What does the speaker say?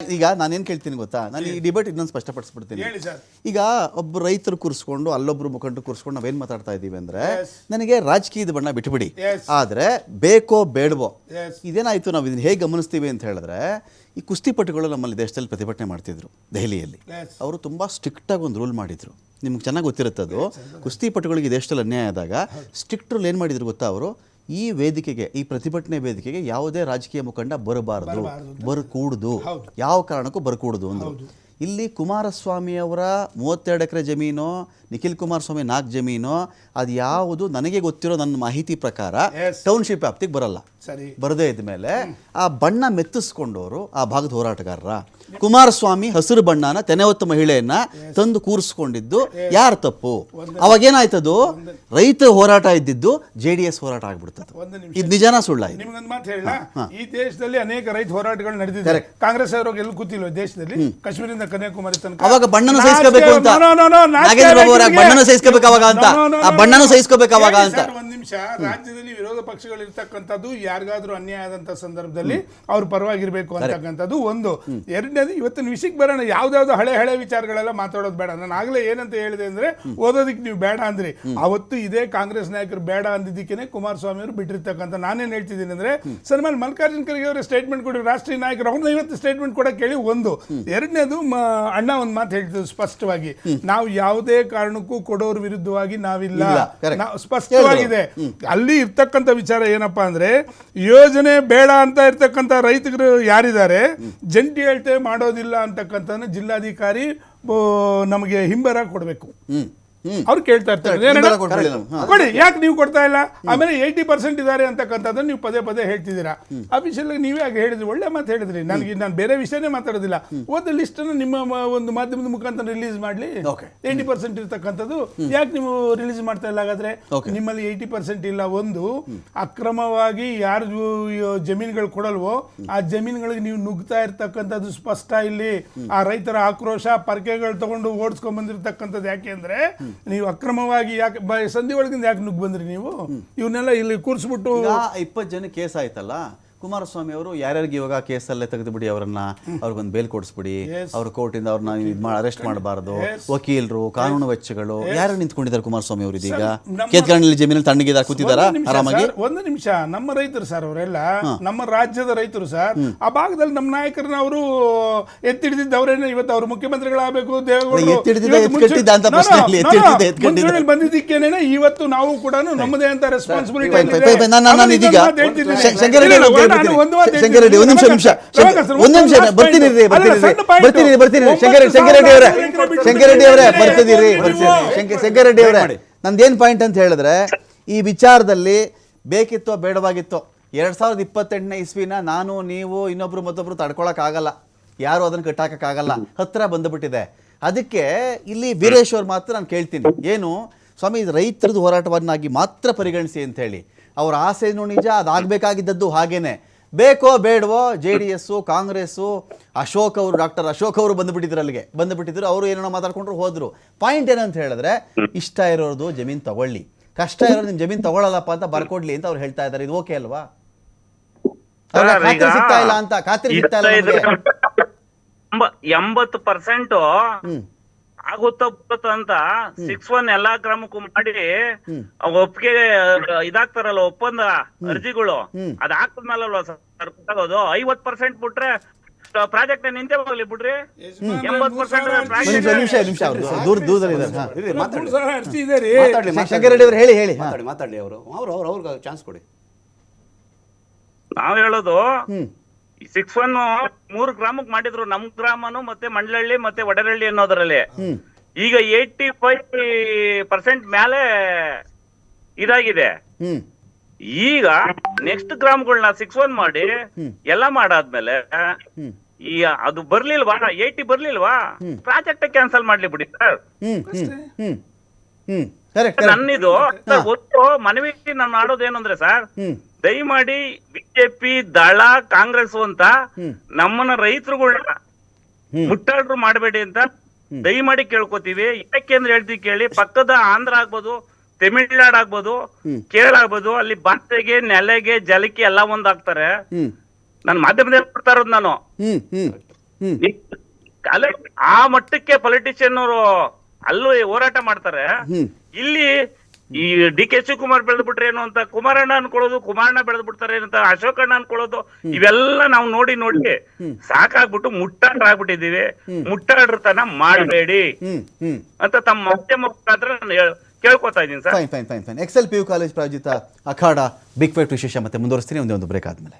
ಈಗ ನಾನೇನು ಕೇಳ್ತೀನಿ ಗೊತ್ತಾ, ನಾನು ಈ ಡಿಬೇಟ್ ಇನ್ನೊಂದು ಸ್ಪಷ್ಟಪಡಿಸ್ಬಿಡ್ತೀನಿ. ಈಗ ಒಬ್ಬ ರೈತರು ಕೂರಿಸ್ಕೊಂಡು ಅಲ್ಲೊಬ್ರು ಮುಖಂಡರು ಕೂರಿಸ್ಕೊಂಡು ನಾವೇನು ಮಾತಾಡ್ತಾ ಇದ್ದೀವಿ ಅಂದರೆ, ನನಗೆ ರಾಜಕೀಯದ ಬಣ್ಣ ಬಿಟ್ಟುಬಿಡಿ, ಆದರೆ ಬೇಕೋ ಬೇಡವೋ ಇದೇನಾಯಿತು, ನಾವು ಇದನ್ನು ಹೇಗೆ ಗಮನಿಸ್ತೀವಿ ಅಂತ ಹೇಳಿದ್ರೆ, ಈ ಕುಸ್ತಿಪಟುಗಳು ನಮ್ಮಲ್ಲಿ ದೇಶದಲ್ಲಿ ಪ್ರತಿಭಟನೆ ಮಾಡ್ತಿದ್ರು ದೆಹಲಿಯಲ್ಲಿ. ಅವರು ತುಂಬ ಸ್ಟ್ರಿಕ್ಟಾಗಿ ಒಂದು ರೂಲ್ ಮಾಡಿದರು, ನಿಮ್ಗೆ ಚೆನ್ನಾಗಿ ಗೊತ್ತಿರುತ್ತದು. ಕುಸ್ತಿಪಟುಗಳಿಗೆ ದೇಶದಲ್ಲಿ ಅನ್ಯಾಯ ಆದಾಗ ಸ್ಟ್ರಿಕ್ಟ್ ರೂಲ್ ಏನು ಮಾಡಿದ್ರು ಗೊತ್ತಾ, ಅವರು ಈ ವೇದಿಕೆಗೆ, ಈ ಪ್ರತಿಭಟನೆ ವೇದಿಕೆಗೆ ಯಾವುದೇ ರಾಜಕೀಯ ಮುಖಂಡ ಬರಬಾರದು, ಬರಕೂಡದು, ಯಾವ ಕಾರಣಕ್ಕೂ ಬರಕೂಡದು ಅಂದರು. ಇಲ್ಲಿ ಕುಮಾರಸ್ವಾಮಿ ಅವರ 32 ಎಕರೆ ಜಮೀನು, ನಿಖಿಲ್ ಕುಮಾರಸ್ವಾಮಿ 4 ಜಮೀನು, ಅದು ಯಾವುದು ನನಗೆ ಗೊತ್ತಿರೋ ನನ್ನ ಮಾಹಿತಿ ಪ್ರಕಾರ ಟೌನ್ಶಿಪ್ ವ್ಯಾಪ್ತಿಗೆ ಬರಲ್ಲ. ಬರದೇ ಇದ್ಮೇಲೆ ಆ ಬಣ್ಣ ಮೆತ್ತಿಸ್ಕೊಂಡವರು ಆ ಭಾಗದ ಹೋರಾಟಗಾರರ, ಕುಮಾರಸ್ವಾಮಿ ಹಸಿರು ಬಣ್ಣನ ತೆನೆವತ್ತು ಮಹಿಳೆಯನ್ನ ತಂದು ಕೂರಿಸ್ಕೊಂಡಿದ್ದು ಯಾರ ತಪ್ಪು? ಅವಾಗೇನಾಯ್ತದು, ರೈತ ಹೋರಾಟ ಇದ್ದಿದ್ದು JDS ಹೋರಾಟ ಆಗ್ಬಿಡ್ತದೆ. ಇದು ನಿಜಾನ ಸುಳ್ಳ? ನಿಮ್ಗೊಂದು ಮಾತು ಹೇಳ, ಈ ದೇಶದಲ್ಲಿ ಅನೇಕ ರೈತ ಹೋರಾಟಗಳು ನಡೆದಿದ್ದಾರೆ. ಕಾಂಗ್ರೆಸ್ ಅವರು ಎಲ್ಲಿ ಕೂತಿಲ್ವ ದೇಶದಲ್ಲಿ, ಕಾಶ್ಮೀರದಿಂದ ಕನ್ಯಾಕುಮಾರಿ ತನಕ. ಅವಾಗ ಬಣ್ಣನು ಸಹಿಸ್ಕೋಬೇಕು ಅಂತ, ನಾಗೇಂದ್ರ ಬಾಬು ಅವರ ಬಣ್ಣನು ಸಹಿಸ್ಕೋಬೇಕು ಅವಾಗ ಅಂತ, ಆ ಬಣ್ಣನು ಸಹಿಸ್ಕೋಬೇಕು ಅವಾಗ ಅಂತ. ಒಂದ್ ನಿಮಿಷ, ರಾಜ್ಯದಲ್ಲಿ ವಿರೋಧ ಪಕ್ಷಗಳು ಇರ್ತಕ್ಕಂಥದ್ದು ಯಾರಿಗಾದ್ರೂ ಅನ್ಯಾಯ ಆದಂತ ಸಂದರ್ಭದಲ್ಲಿ ಅವ್ರ ಪರವಾಗಿರ್ಬೇಕು ಅಂತಕ್ಕಂಥದ್ದು ಒಂದು. ಎರಡನೇದು, ಇವತ್ತಿನ ವಿಷಯಕ್ಕೆ ಬರೋಣ. ಯಾವ್ದಾವ್ದು ಹಳೆ ವಿಚಾರಗಳೆಲ್ಲ ಮಾತಾಡೋದು ಬೇಡ. ನಾನು ಆಗ್ಲೇ ಏನಂತ ಹೇಳಿದೆ ಅಂದ್ರೆ, ಓದೋದಿಕ್ ನೀವು ಬೇಡ ಅಂದ್ರಿ. ಅವತ್ತು ಇದೇ ಕಾಂಗ್ರೆಸ್ ನಾಯಕರು ಬೇಡ ಅಂದಿದ್ದಕ್ಕೇನೆ ಕುಮಾರಸ್ವಾಮಿ ಅವರು ಬಿಟ್ಟಿರ್ತಕ್ಕಂಥ. ನಾನೇನ್ ಹೇಳ್ತಿದ್ದೀನಿ ಅಂದ್ರೆ, ಸನ್ಮಾನ್ ಮಲ್ಲಿಕಾರ್ಜುನ ಖರ್ಗೆ ಅವರ ಸ್ಟೇಟ್ಮೆಂಟ್ ಕೊಡಿ, ರಾಷ್ಟ್ರೀಯ ನಾಯಕರು ಅವ್ರನ್ನ ಇವತ್ತು ಸ್ಟೇಟ್ಮೆಂಟ್ ಕೊಡಕ್ಕೆ ಹೇಳಿ ಒಂದು. ಎರಡನೇದು, ಅಣ್ಣ ಒಂದ್ ಮಾತು ಹೇಳ್ತಿದ್ರು ಸ್ಪಷ್ಟವಾಗಿ, ನಾವು ಯಾವುದೇ ಕಾರಣಕ್ಕೂ ಕೊಡೋರ್ ವಿರುದ್ಧವಾಗಿ ನಾವಿಲ್ಲ, ಸ್ಪಷ್ಟವಾಗಿದೆ. ಅಲ್ಲಿ ಇರ್ತಕ್ಕಂಥ ವಿಚಾರ ಏನಪ್ಪಾ ಅಂದ್ರೆ, ಯೋಜನೆ ಬೇಡ ಅಂತ ಇರ್ತಕ್ಕಂಥ ರೈತರು ಯಾರಿದ್ದಾರೆ, ಜಂಟಿ ಅಳತೆ ಮಾಡೋದಿಲ್ಲ ಅಂತಕ್ಕಂಥ ಜಿಲ್ಲಾಧಿಕಾರಿ ನಮಗೆ ಹಿಂಬರ ಕೊಡಬೇಕು. ಅವ್ರು ಕೇಳ್ತಾ ಇರ್ತಾರೆ, ಕೊಡಿ, ಯಾಕೆ ನೀವು ಕೊಡ್ತಾ ಇಲ್ಲ? ಆಮೇಲೆ 80% ಇದ್ದಾರೆ ಅಂತಕ್ಕಂಥದ್ದನ್ನ ನೀವು ಪದೇ ಪದೇ ಹೇಳ್ತಿದ್ದೀರಾ. ಅಫಿಷಿಯಲ್ ನೀವೇ ಆಗಿ ಹೇಳಿದ್ರಿ, ಒಳ್ಳೆ ಮಾತು ಹೇಳಿದ್ರಿ. ನಾನು ಬೇರೆ ವಿಷಯನೇ ಮಾತಾಡೋದಿಲ್ಲ. ಒಂದು ಲಿಸ್ಟ್ ಅನ್ನು ನಿಮ್ಮ ಒಂದು ಮಾಧ್ಯಮದ ಮುಖಾಂತರ ರಿಲೀಸ್ ಮಾಡ್ಲಿ. 80% ಇರ್ತಕ್ಕಂಥದ್ದು ಯಾಕೆ ನೀವು ರಿಲೀಸ್ ಮಾಡ್ತಾ ಇಲ್ಲ? ಹಾಗಾದ್ರೆ ನಿಮ್ಮಲ್ಲಿ 80% ಇಲ್ಲ. ಒಂದು, ಅಕ್ರಮವಾಗಿ ಯಾರು ಜಮೀನುಗಳು ಕೊಡಲ್ವೋ ಆ ಜಮೀನುಗಳಿಗೆ ನೀವು ನುಗ್ತಾ ಇರ್ತಕ್ಕಂಥದ್ದು ಸ್ಪಷ್ಟ. ಇಲ್ಲಿ ಆ ರೈತರ ಆಕ್ರೋಶ, ಪರ್ಕೆಗಳು ತಗೊಂಡು ಓಡಿಸ್ಕೊಂಡ್ ಬಂದಿರತಕ್ಕಂಥದ್ದು ಯಾಕೆ ಅಂದ್ರೆ, ನೀವು ಅಕ್ರಮವಾಗಿ ಯಾಕೆ ಸಂಧಿ ಒಳಗಿಂದ ಯಾಕೆ ನುಗ್ಗಿ ಬಂದ್ರಿ? ನೀವು ಇವನ್ನೆಲ್ಲ ಇಲ್ಲಿ ಕೂರಿಸ್ಬಿಟ್ಟು 20 ಜನ ಕೇಸ್ ಆಯ್ತಲ್ಲ. ಕುಮಾರಸ್ವಾಮಿ ಅವರು ಯಾರ್ಯಾರಿಗೆ ಇವಾಗ ಕೇಸಲ್ಲೇ ತೆಗೆದು ಬಿಡಿ, ಅವರನ್ನ ಅವ್ರಿಗೊಂದು ಬೇಲ್ ಕೊಡಿಸ್ಬಿಡಿ, ಅವ್ರ ಕೋರ್ಟಿಂದ ಅವ್ರನ್ನ ಅರೆಸ್ಟ್ ಮಾಡಬಾರದು, ವಕೀಲರು, ಕಾನೂನು ವೆಚ್ಚಗಳು, ಯಾರು ನಿಂತ್ಕೊಂಡಿದ್ದಾರೆ ಕುಮಾರಸ್ವಾಮಿ ಅವರು? ಇದೀಗ ಕೇತ್ಗಾಣಲ್ಲಿ ಜಮೀನಲ್ಲಿ ತಣ್ಣಗಿದ ಕೂತಿದಾರ ಆರಾಮಾಗಿ. ಒಂದು ನಿಮಿಷ, ನಮ್ಮ ರೈತರು ಸರ್, ಅವರೆಲ್ಲ ನಮ್ಮ ರಾಜ್ಯದ ರೈತರು ಸರ್. ಆ ಭಾಗದಲ್ಲಿ ನಮ್ಮ ನಾಯಕರನ್ನ ಅವರು ಎತ್ತಿಡಿದ್ದವರೇನೆ. ಇವತ್ತು ಅವರು ಮುಖ್ಯಮಂತ್ರಿಗಳಾಗಬೇಕು, ಬಂದಿದ್ದಕ್ಕೇನೆ ಇವತ್ತು ನಾವು ಕೂಡ ನಮ್ಮದೇ ಅಂತ ರೆಸ್ಪಾನ್ಸಿಬಿಲಿಟಿ. ಶಂಕರರೆಡ್ಡಿ ಅವರೇ, ನಂದೇನ್ ಪಾಯಿಂಟ್ ಅಂತ ಹೇಳಿದ್ರೆ, ಈ ವಿಚಾರದಲ್ಲಿ ಬೇಕಿತ್ತೋ ಬೇಡವಾಗಿತ್ತೋ 2028ನೇ ಇಸ್ವಿನ ನಾನು, ನೀವು, ಇನ್ನೊಬ್ರು ಮತ್ತೊಬ್ರು ತಡ್ಕೊಳಕ್ ಆಗಲ್ಲ, ಯಾರು ಅದನ್ನ ಕಟ್ಟಾಕಕ್ಕಾಗಲ್ಲ, ಹತ್ರ ಬಂದ್ಬಿಟ್ಟಿದೆ. ಅದಕ್ಕೆ ಇಲ್ಲಿ ವೀರೇಶ್ ಅವ್ರ ಮಾತ್ರ ನಾನು ಕೇಳ್ತೀನಿ, ಏನು ಸ್ವಾಮಿ, ರೈತರದ್ದು ಹೋರಾಟವನ್ನಾಗಿ ಮಾತ್ರ ಪರಿಗಣಿಸಿ ಅಂತ ಹೇಳಿ. ಅವ್ರ ಆಸೆನೂ ನಿಜ, ಅದಾಗಬೇಕಾಗಿದ್ದದ್ದು ಹಾಗೇನೆ. ಬೇಕೋ ಬೇಡವೋ JDS, ಕಾಂಗ್ರೆಸ್ಸು, ಡಾಕ್ಟರ್ ಅಶೋಕ್ ಅವರು ಬಂದುಬಿಟ್ಟಿದ್ರು, ಅಲ್ಲಿಗೆ ಬಂದುಬಿಟ್ಟಿದ್ರು. ಅವರು ಏನೇನೋ ಮಾತಾಡ್ಕೊಂಡ್ರು, ಹೋದ್ರು. ಪಾಯಿಂಟ್ ಏನಂತ ಹೇಳಿದ್ರೆ, ಇಷ್ಟ ಇರೋದು ಜಮೀನು ತಗೊಳ್ಳಿ, ಕಷ್ಟ ಇರೋದು ನಿಮ್ ಜಮೀನು ತಗೊಳ್ಳಲ್ಲಪ್ಪ ಅಂತ ಬರ್ಕೊಡ್ಲಿ ಅಂತ ಅವ್ರು ಹೇಳ್ತಾ ಇದ್ದಾರೆ. ಇದು ಓಕೆ ಅಲ್ವಾ? ಖಾತ್ರಿ ಸಿಗ್ತಾ ಇಲ್ಲ ಅಂತ, ಖಾತ್ರಿ ಸಿಗ್ತಾ ಇಲ್ಲ. 80% ಆಗುತ್ತ ಅಂತ 6-1 ಎಲ್ಲಾ ಗ್ರಾಮಕ್ಕೂ ಮಾಡಿ ಒಪ್ಪಿಗೆ ಇದಾಗ್ತಾರಲ್ಲ, ಒಪ್ಪಂದ ಅರ್ಜಿಗಳು, ಅದ್ ಹಾಕಿದ್ಮೇಲಲ್ವಾ ಸರ್ ಗೊತ್ತಾಗೋದು. 50% ಬಿಟ್ರೆ ಪ್ರಾಜೆಕ್ಟ್ ನಿಂತೆ ಹೋಗ್ಲಿ ಬಿಡ್ರಿ. 80% ಶಂಕರರೆಡ್ಡಿ ಅವರು ಹೇಳಿ ಮಾತಾಡ್ಲಿ. ಅವ್ರಿಗೆ ಚಾನ್ಸ್ ಕೊಡಿ. ನಾವ್ ಹೇಳೋದು 6-1 3 ಗ್ರಾಮಕ್ಕೆ ಮಾಡಿದ್ರು, ನಮ್ ಗ್ರಾಮನು ಮತ್ತೆ ಮಂಡ್ಲಹಳ್ಳಿ ಮತ್ತೆ ವಡರಹಳ್ಳಿ ಅನ್ನೋದ್ರಲ್ಲಿ. ಈಗ 85% ಮೇಲೆ ಇದಾಗಿದೆ. ಈಗ ನೆಕ್ಸ್ಟ್ ಗ್ರಾಮಗಳನ್ನ 6-1 ಮಾಡಿ ಎಲ್ಲ ಮಾಡಾದ್ಮೇಲೆ ಈ ಅದು ಬರ್ಲಿಲ್ವಾ, 80 ಬರ್ಲಿಲ್ವಾ, ಪ್ರಾಜೆಕ್ಟ್ ಕ್ಯಾನ್ಸಲ್ ಮಾಡ್ಲಿ ಬಿಡಿ ಸರ್. ನನ್ನಿದು ಒಟ್ಟು ಮನವಿ ನಾನು ಮಾಡೋದೇನಂದ್ರೆ ಸರ್, ದಯಮಾಡಿ ಬಿಜೆಪಿ, ದಳ, ಕಾಂಗ್ರೆಸ್ ಅಂತ ನಮ್ಮನ್ನ ರೈತರುಗಳನ್ನ ಮುಟ್ಟಾಡ್ರು ಮಾಡಬೇಡಿ ಅಂತ ದಯಮಾಡಿ ಕೇಳ್ಕೊತೀವಿ. ಯಾಕೆಂದ್ರೆ ಹೇಳ್ತೀವಿ ಕೇಳಿ, ಪಕ್ಕದ ಆಂಧ್ರ ಆಗ್ಬೋದು, ತಮಿಳ್ನಾಡು ಆಗ್ಬೋದು, ಕೇರಳ ಆಗ್ಬೋದು, ಅಲ್ಲಿ ಭಾಷೆಗೆ, ನೆಲೆಗೆ, ಜಲಕ್ಕೆ ಎಲ್ಲ ಒಂದಾಗ್ತಾರೆ. ನಾನು ಮಾಧ್ಯಮದಲ್ಲಿ ಕೊಡ್ತಾ ಇರೋದು ನಾನು. ಅಲ್ಲ, ಆ ಮಟ್ಟಕ್ಕೆ ಪೊಲಿಟಿಷಿಯನ್ ಅವರು ಅಲ್ಲೂ ಹೋರಾಟ ಮಾಡ್ತಾರೆ. ಇಲ್ಲಿ ಈ ಡಿ ಕೆ ಶಿವಕುಮಾರ್ ಬೆಳೆದ್ ಬಿಟ್ರೆ ಏನು ಅಂತ ಕುಮಾರಣ್ಣ ಅನ್ಕೊಳ್ಳೋದು, ಕುಮಾರಣ್ಣ ಬೆಳೆದ್ ಬಿಡ್ತಾರೆ ಅಂತ ಅಶೋಕಣ್ಣ ಅನ್ಕೊಳ್ಳೋದು, ಇವೆಲ್ಲ ನಾವು ನೋಡಿ ಸಾಕಾಗ್ಬಿಟ್ಟು ಮುಟ್ಟಾಡ್ರಾಗ್ಬಿಟ್ಟಿದೀವಿ. ಮುಟ್ಟಾಡ್ರತನ ಮಾಡಬೇಡಿ ಅಂತ ತಮ್ಮ ಮಾಧ್ಯಮ ಮುಖಾಂತರ ನಾನು ಕೇಳ್ಕೊತಾ ಇದ್ದೀನಿ sir. Fine. XL PU college ಪ್ರಾಯೋಜಿತ ಅಖಾಡ ಬಿಗ್ ಫೈಟ್ ವಿಶೇಷ ಮತ್ತೆ ಮುಂದುವರಿಸ್ತೀನಿ ಒಂದೇ ಒಂದು ಬ್ರೇಕ್ ಆದ್ಮೇಲೆ.